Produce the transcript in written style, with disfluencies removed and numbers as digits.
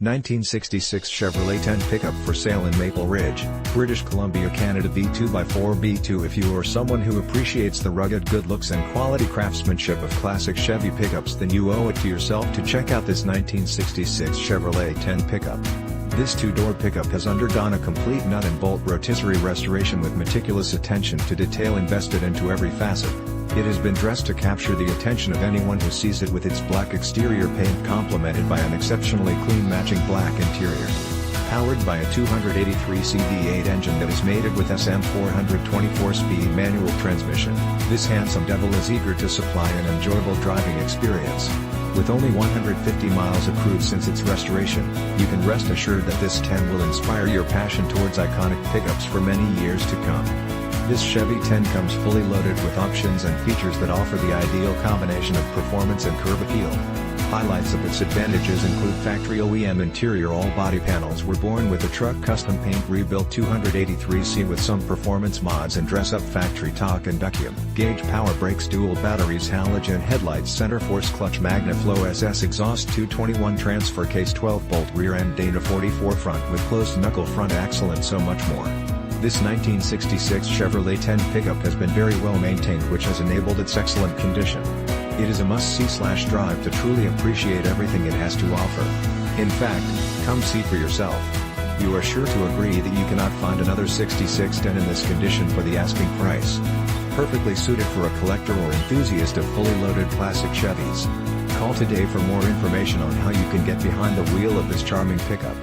1966 Chevrolet 10 pickup for sale in Maple Ridge, British Columbia, Canada V2X4B2 If you are someone who appreciates the rugged good looks and quality craftsmanship of classic Chevy pickups, then you owe it to yourself to check out this 1966 Chevrolet 10 pickup. This two-door pickup has undergone a complete nut and bolt rotisserie restoration with meticulous attention to detail invested into every facet. It has been dressed to capture the attention of anyone who sees it, with its black exterior paint complemented by an exceptionally clean matching black interior. Powered by a 283 V8 engine that is mated with SM 424-speed manual transmission, this handsome devil is eager to supply an enjoyable driving experience. With only 150 miles accrued since its restoration, you can rest assured that this 10 will inspire your passion towards iconic pickups for many years to come. This Chevy 10 comes fully loaded with options and features that offer the ideal combination of performance and curb appeal. Highlights of its advantages include factory OEM interior. All body panels were born with a TruckCustom PaintRebuilt 283C with some performance mods and dress-up factory Tach and GaugePower BrakesDual batteries, Halogen headlights, CenterForce ClutchMagnaflow SS exhaust, 221 transfer case, 12-bolt rear end, EndDana 44 front with closed knuckle front axle, and so much more. This 1966 Chevrolet 10 pickup has been very well maintained, which has enabled its excellent condition. It is a must-see/drive to truly appreciate everything it has to offer. In fact, come see for yourself. You are sure to agree that you cannot find another 66 10 in this condition for the asking price. Perfectly suited for a collector or enthusiast of fully loaded classic Chevys. Call today for more information on how you can get behind the wheel of this charming pickup.